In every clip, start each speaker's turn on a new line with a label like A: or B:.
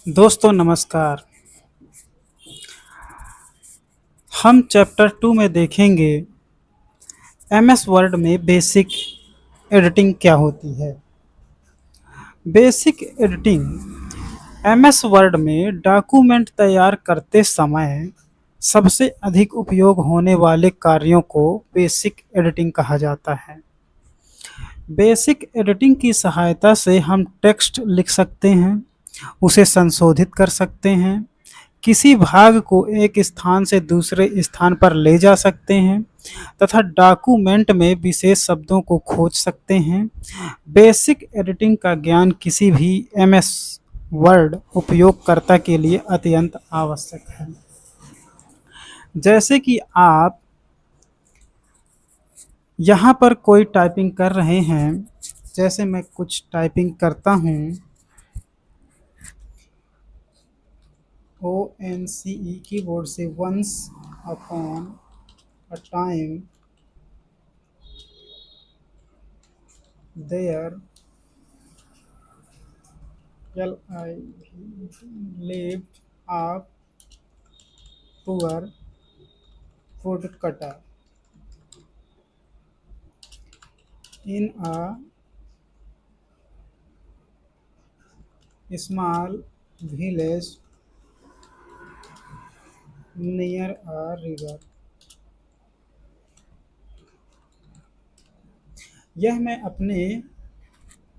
A: दोस्तों नमस्कार। हम चैप्टर 2 में देखेंगे एमएस वर्ड में बेसिक एडिटिंग क्या होती है। बेसिक एडिटिंग एमएस वर्ड में डॉक्यूमेंट तैयार करते समय सबसे अधिक उपयोग होने वाले कार्यों को बेसिक एडिटिंग कहा जाता है। बेसिक एडिटिंग की सहायता से हम टेक्स्ट लिख सकते हैं, उसे संशोधित कर सकते हैं, किसी भाग को एक स्थान से दूसरे स्थान पर ले जा सकते हैं तथा डॉक्यूमेंट में विशेष शब्दों को खोज सकते हैं। बेसिक एडिटिंग का ज्ञान किसी भी एमएस वर्ड उपयोगकर्ता के लिए अत्यंत आवश्यक है। जैसे कि आप यहाँ पर कोई टाइपिंग कर रहे हैं, जैसे मैं कुछ टाइपिंग करता हूँ। ONCE कीबोर्ड से once upon a time there lived a poor woodcutter in a small village near a river। यह मैं अपने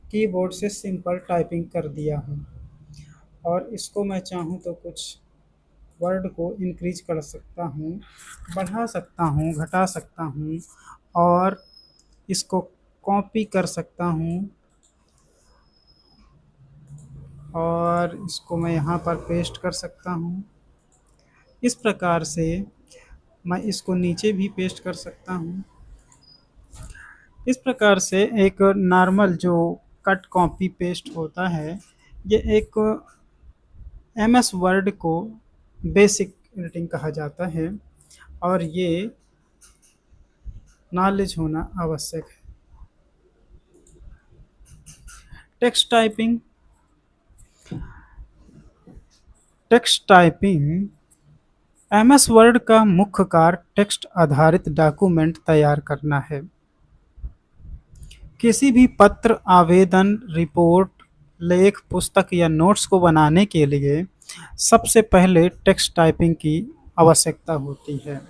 A: कीबोर्ड से सिंपल टाइपिंग कर दिया हूँ और इसको मैं चाहूँ तो कुछ वर्ड को इंक्रीज कर सकता हूँ, बढ़ा सकता हूँ, घटा सकता हूँ और इसको कॉपी कर सकता हूँ और इसको मैं यहाँ पर पेस्ट कर सकता हूँ। इस प्रकार से मैं इसको नीचे भी पेस्ट कर सकता हूँ। इस प्रकार से एक नॉर्मल जो कट कॉपी पेस्ट होता है, ये एक एमएस वर्ड को बेसिक एडिटिंग कहा जाता है और ये नॉलेज होना आवश्यक है। टेक्स्ट टाइपिंग एमएस वर्ड का मुख्य कार्य टेक्स्ट आधारित डॉक्यूमेंट तैयार करना है। किसी भी पत्र, आवेदन, रिपोर्ट, लेख, पुस्तक या नोट्स को बनाने के लिए सबसे पहले टेक्स्ट टाइपिंग की आवश्यकता होती है।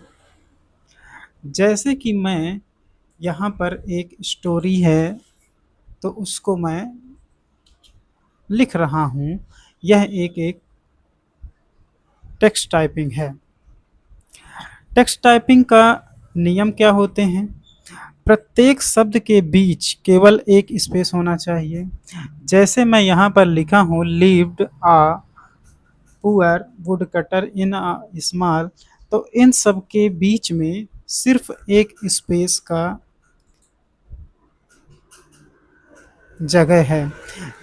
A: जैसे कि मैं यहाँ पर एक स्टोरी है तो उसको मैं लिख रहा हूँ, यह एक टेक्स्ट टाइपिंग है। टेक्स्ट टाइपिंग का नियम क्या होते हैं? प्रत्येक शब्द के बीच केवल एक स्पेस होना चाहिए। जैसे मैं यहाँ पर लिखा हूँ lived a poor woodcutter in a small, तो इन सब के बीच में सिर्फ एक स्पेस का जगह है।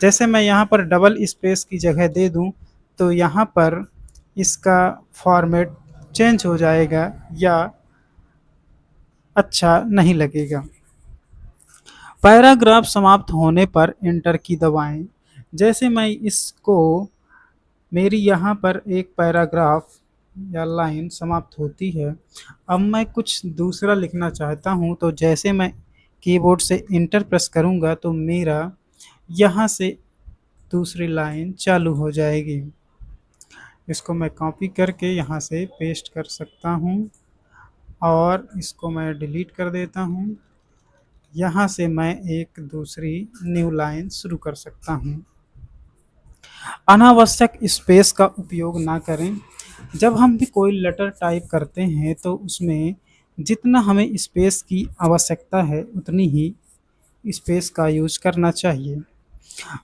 A: जैसे मैं यहाँ पर डबल स्पेस की जगह दे दूँ तो यहाँ पर इसका फॉर्मेट चेंज हो जाएगा या अच्छा नहीं लगेगा। पैराग्राफ समाप्त होने पर एंटर की दबाएं। जैसे मैं इसको मेरी यहाँ पर एक पैराग्राफ या लाइन समाप्त होती है, अब मैं कुछ दूसरा लिखना चाहता हूँ तो जैसे मैं कीबोर्ड से इंटर प्रेस करूँगा तो मेरा यहाँ से दूसरी लाइन चालू हो जाएगी। इसको मैं कॉपी करके यहाँ से पेस्ट कर सकता हूँ और इसको मैं डिलीट कर देता हूँ। यहाँ से मैं एक दूसरी न्यू लाइन शुरू कर सकता हूँ। अनावश्यक स्पेस का उपयोग ना करें। जब हम भी कोई लेटर टाइप करते हैं तो उसमें जितना हमें स्पेस की आवश्यकता है उतनी ही स्पेस का यूज करना चाहिए।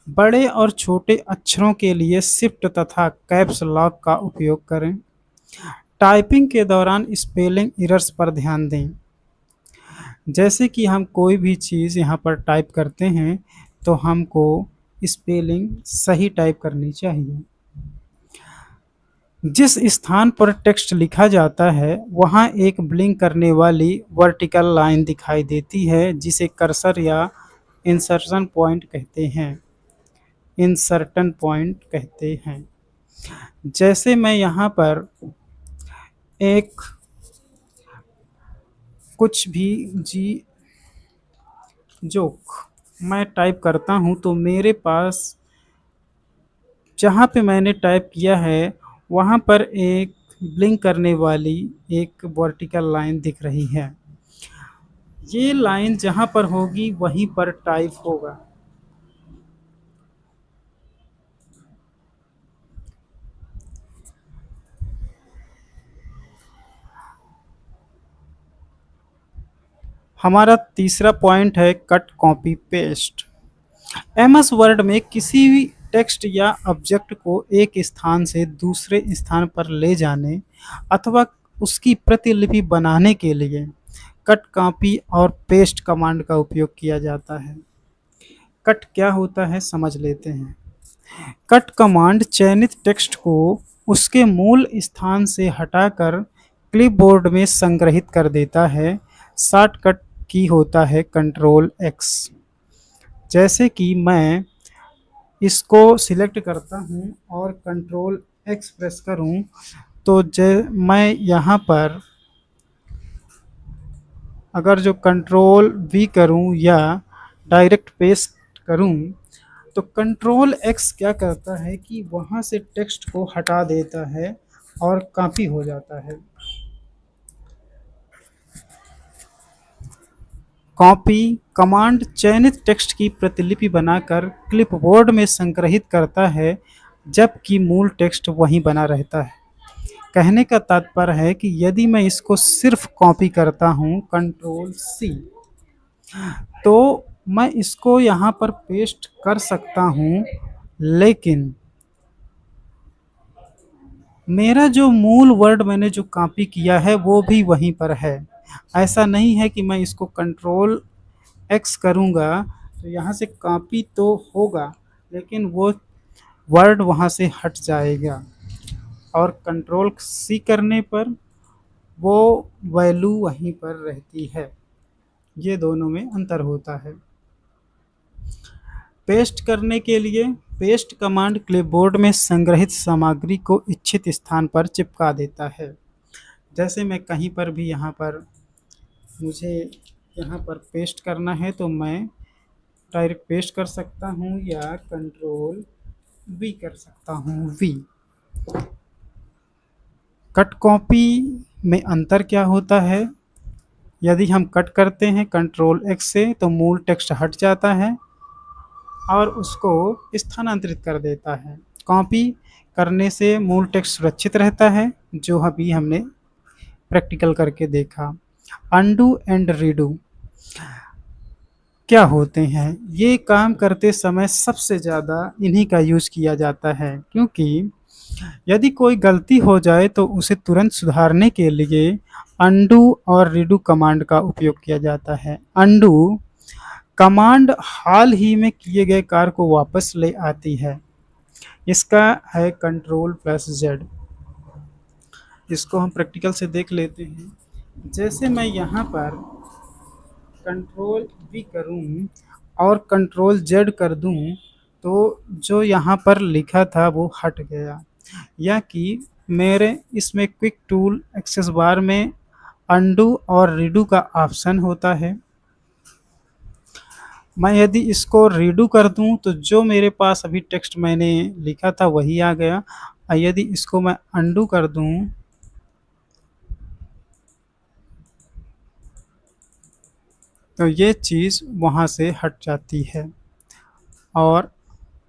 A: बड़े और छोटे अक्षरों के लिए शिफ्ट तथा कैप्स लॉक का उपयोग करें। टाइपिंग के दौरान स्पेलिंग एरर्स पर ध्यान दें। जैसे कि हम कोई भी चीज़ यहाँ पर टाइप करते हैं तो हमको स्पेलिंग सही टाइप करनी चाहिए। जिस स्थान पर टेक्स्ट लिखा जाता है वहाँ एक ब्लिंक करने वाली वर्टिकल लाइन दिखाई देती है जिसे कर्सर या इंसर्शन पॉइंट कहते हैं। जैसे मैं यहाँ पर एक कुछ भी जी जोक मैं टाइप करता हूँ तो मेरे पास जहाँ पे मैंने टाइप किया है वहाँ पर एक ब्लिंक करने वाली एक वर्टिकल लाइन दिख रही है। ये लाइन जहाँ पर होगी वहीं पर टाइप होगा। हमारा तीसरा पॉइंट है cut copy paste. MS word में किसी भी टेक्स्ट या ऑब्जेक्ट को एक स्थान से दूसरे स्थान पर ले जाने अथवा उसकी प्रतिलिपि बनाने के लिए कट कॉपी और पेस्ट कमांड का उपयोग किया जाता है। कट क्या होता है समझ लेते हैं। कट कमांड चयनित टेक्स्ट को उसके मूल स्थान से हटाकर क्लिपबोर्ड में संग्रहित कर देता है। शॉर्टकट की होता है कंट्रोल एक्स। जैसे कि मैं इसको सिलेक्ट करता हूँ और कंट्रोल एक्स प्रेस करूँ तो मैं यहाँ पर अगर जो कंट्रोल वी करूँ या डायरेक्ट पेस्ट करूँ तो कंट्रोल एक्स क्या करता है कि वहाँ से टेक्स्ट को हटा देता है और कॉपी हो जाता है। कॉपी कमांड चयनित टेक्स्ट की प्रतिलिपि बनाकर क्लिपबोर्ड में संग्रहित करता है जबकि मूल टेक्स्ट वहीं बना रहता है। कहने का तात्पर्य है कि यदि मैं इसको सिर्फ कॉपी करता हूँ कंट्रोल सी तो मैं इसको यहाँ पर पेस्ट कर सकता हूँ, लेकिन मेरा जो मूल वर्ड मैंने जो कॉपी किया है वो भी वहीं पर है। ऐसा नहीं है कि मैं इसको कंट्रोल एक्स करूँगा तो यहाँ से कॉपी तो होगा लेकिन वो वर्ड वहाँ से हट जाएगा और कंट्रोल सी करने पर वो वैल्यू वहीं पर रहती है। ये दोनों में अंतर होता है। पेस्ट करने के लिए पेस्ट कमांड क्लिपबोर्ड में संग्रहित सामग्री को इच्छित स्थान पर चिपका देता है। जैसे मैं कहीं पर भी यहाँ पर मुझे यहाँ पर पेस्ट करना है तो मैं डायरेक्ट पेस्ट कर सकता हूँ या कंट्रोल वी कर सकता हूँ वी। कट कॉपी में अंतर क्या होता है? यदि हम कट करते हैं कंट्रोल एक्स से तो मूल टेक्स्ट हट जाता है और उसको स्थानांतरित कर देता है। कॉपी करने से मूल टेक्स्ट सुरक्षित रहता है जो अभी हमने प्रैक्टिकल करके देखा। अनडू एंड रीडू क्या होते हैं? ये काम करते समय सबसे ज़्यादा इन्हीं का यूज़ किया जाता है क्योंकि यदि कोई गलती हो जाए तो उसे तुरंत सुधारने के लिए अनडू और रीडू कमांड का उपयोग किया जाता है। अनडू कमांड हाल ही में किए गए कार्य को वापस ले आती है। इसका है कंट्रोल प्लस जेड। इसको हम प्रैक्टिकल से देख लेते हैं। जैसे मैं यहाँ पर कंट्रोल वी करूँ और कंट्रोल जेड कर दूँ तो जो यहाँ पर लिखा था वो हट गया। या कि मेरे इसमें क्विक टूल एक्सेस बार में अनडू और रीडू का ऑप्शन होता है। मैं यदि इसको रीडू कर दूं तो जो मेरे पास अभी टेक्स्ट मैंने लिखा था वही आ गया और यदि इसको मैं अनडू कर दूं तो ये चीज़ वहाँ से हट जाती है और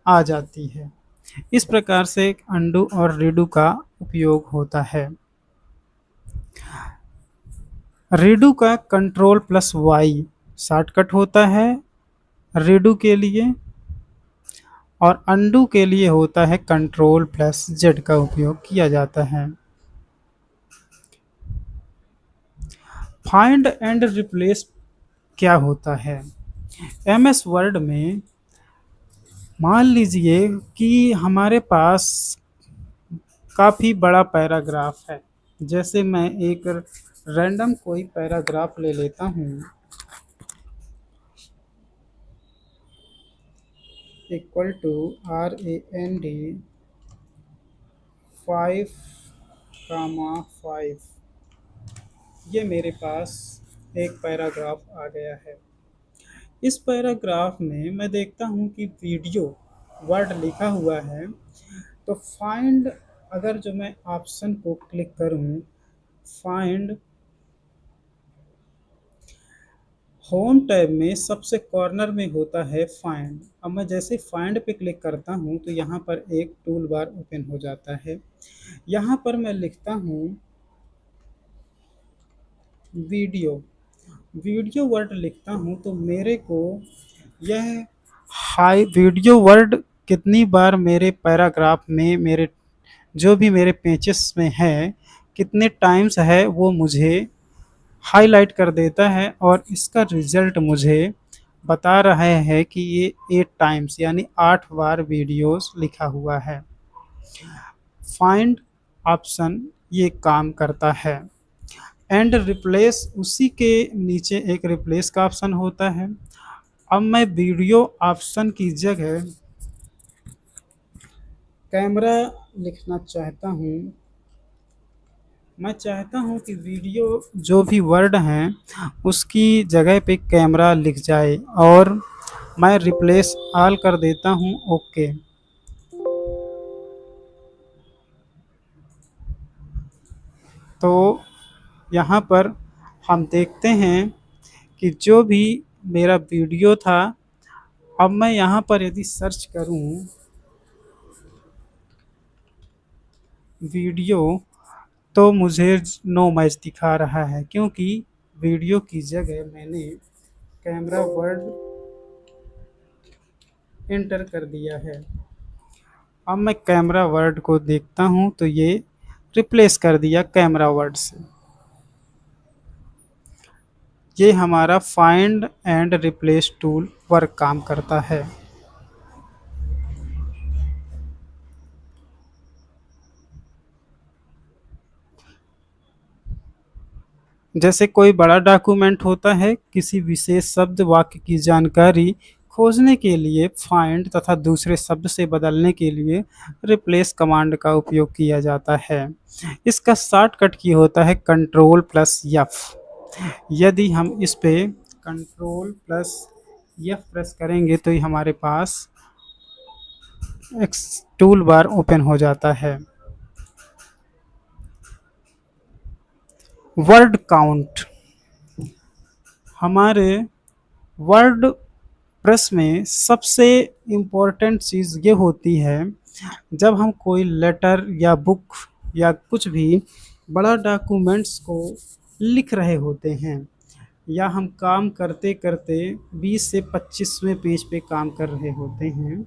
A: आ जाती है। इस प्रकार से अनडू और रीडू का उपयोग होता है। रीडू का कंट्रोल प्लस वाई शॉर्टकट होता है रीडू के लिए और अनडू के लिए होता है कंट्रोल प्लस जेड का उपयोग किया जाता है। फाइंड एंड रिप्लेस क्या होता है? एमएस वर्ड में मान लीजिए कि हमारे पास काफ़ी बड़ा पैराग्राफ है। जैसे मैं एक रैंडम कोई पैराग्राफ ले लेता हूँ इक्वल टू RAND 5, ये मेरे पास एक पैराग्राफ आ गया है। इस पैराग्राफ में मैं देखता हूँ कि वीडियो वर्ड लिखा हुआ है। तो फाइंड, अगर जो मैं ऑप्शन को क्लिक करूँ, फाइंड, होम टैब में सबसे कॉर्नर में होता है फाइंड। अब मैं जैसे फाइंड पे क्लिक करता हूँ तो यहाँ पर एक टूल बार ओपन हो जाता है। यहाँ पर मैं लिखता हूँ वीडियो, वीडियो वर्ड लिखता हूँ तो मेरे को यह हाई वीडियो वर्ड कितनी बार मेरे पैराग्राफ में, मेरे जो भी मेरे पेजेस में है, कितने टाइम्स है वो मुझे हाईलाइट कर देता है और इसका रिजल्ट मुझे बता रहा है कि ये 8 टाइम्स यानी 8 बार वीडियोस लिखा हुआ है। फाइंड ऑप्शन ये काम करता है। एंड रिप्लेस, उसी के नीचे एक रिप्लेस का ऑप्शन होता है। अब मैं वीडियो ऑप्शन की जगह कैमरा लिखना चाहता हूँ। मैं चाहता हूँ कि वीडियो जो भी वर्ड हैं उसकी जगह पे कैमरा लिख जाए और मैं रिप्लेस ऑल कर देता हूँ। ओके। तो यहाँ पर हम देखते हैं कि जो भी मेरा वीडियो था, अब मैं यहाँ पर यदि सर्च करूँ वीडियो, तो मुझे नो मैच दिखा रहा है क्योंकि वीडियो की जगह मैंने कैमरा वर्ड एंटर कर दिया है। अब मैं कैमरा वर्ड को देखता हूँ तो ये रिप्लेस कर दिया कैमरा वर्ड से। ये हमारा find and replace tool work काम करता है। जैसे कोई बड़ा डॉक्यूमेंट होता है, किसी विशेष शब्द वाक्य की जानकारी खोजने के लिए फाइंड तथा दूसरे शब्द से बदलने के लिए रिप्लेस कमांड का उपयोग किया जाता है। इसका शॉर्टकट की होता है कंट्रोल प्लस एफ। यदि हम इस पे कंट्रोल प्लस एफ प्रेस करेंगे तो ये हमारे पास एक टूल बार ओपन हो जाता है। वर्ड काउंट, हमारे वर्ड प्रेस में सबसे इम्पोर्टेंट चीज़ ये होती है, जब हम कोई लेटर या बुक या कुछ भी बड़ा डॉक्यूमेंट्स को लिख रहे होते हैं या हम काम करते करते 20 से 25वें पेज पे काम कर रहे होते हैं,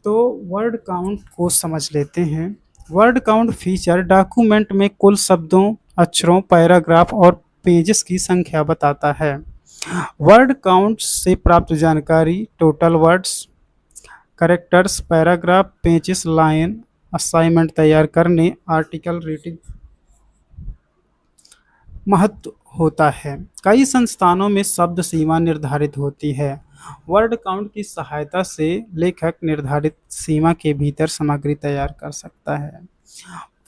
A: तो वर्ड काउंट को समझ लेते हैं। वर्ड काउंट फीचर डॉक्यूमेंट में कुल शब्दों, अक्षरों, पैराग्राफ और पेजेस की संख्या बताता है। वर्ड काउंट से प्राप्त जानकारी total words, characters, paragraph, pages, line, assignment तैयार करने, आर्टिकल रेटिंग महत्व होता है। कई संस्थानों में शब्द सीमा निर्धारित होती है। वर्ड काउंट की सहायता से लेखक निर्धारित सीमा के भीतर सामग्री तैयार कर सकता है।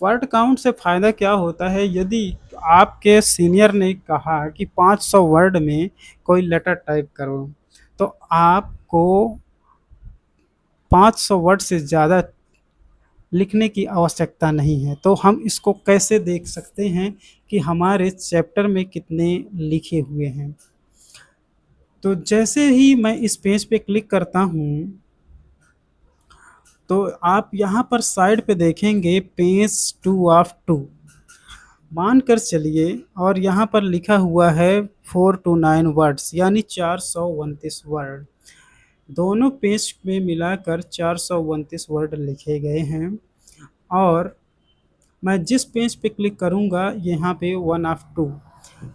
A: वर्ड काउंट से फ़ायदा क्या होता है, यदि आपके सीनियर ने कहा कि 500 वर्ड में कोई लेटर टाइप करो, तो आपको 500 वर्ड से ज़्यादा लिखने की आवश्यकता नहीं है। तो हम इसको कैसे देख सकते हैं कि हमारे चैप्टर में कितने लिखे हुए हैं। तो जैसे ही मैं इस पेज पे क्लिक करता हूँ तो आप यहाँ पर साइड पे देखेंगे पेज 2 ऑफ 2 मानकर चलिए, और यहाँ पर लिखा हुआ है 4 to 9 वर्ड्स यानी 429 वर्ड। दोनों पेज में मिलाकर 429 वर्ड लिखे गए हैं। और मैं जिस पेज पे क्लिक करूँगा यहाँ पे 1 ऑफ 2,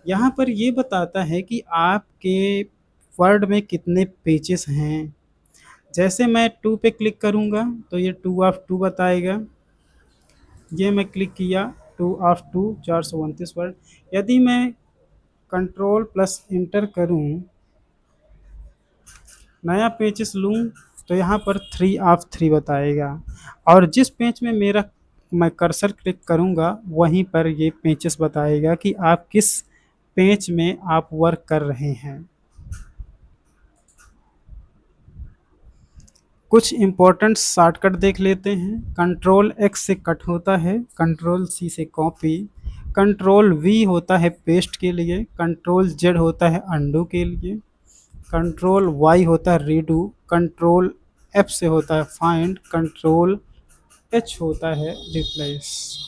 A: यहाँ पर ये बताता है कि आपके वर्ड में कितने पेजेस हैं। जैसे मैं 2 पे क्लिक करूँगा तो ये 2 ऑफ 2 बताएगा। ये मैं क्लिक किया 2 ऑफ 2 429 वर्ड। यदि मैं कंट्रोल प्लस इंटर करूँ, नया पेजेस लूँ, तो यहाँ पर 3 ऑफ 3 बताएगा। और जिस पेज में मेरा मैं कर्सर क्लिक करूँगा वहीं पर ये पेचेस बताएगा कि आप किस पेज में आप वर्क कर रहे हैं। कुछ इम्पोर्टेंट शॉर्टकट देख लेते हैं। कंट्रोल एक्स से कट होता है, कंट्रोल सी से कॉपी, कंट्रोल वी होता है पेस्ट के लिए, कंट्रोल जेड होता है अंडू के लिए, कंट्रोल वाई होता है रीडू, कंट्रोल एफ से होता है फाइंड, कंट्रोल एच होता है रिप्लेस।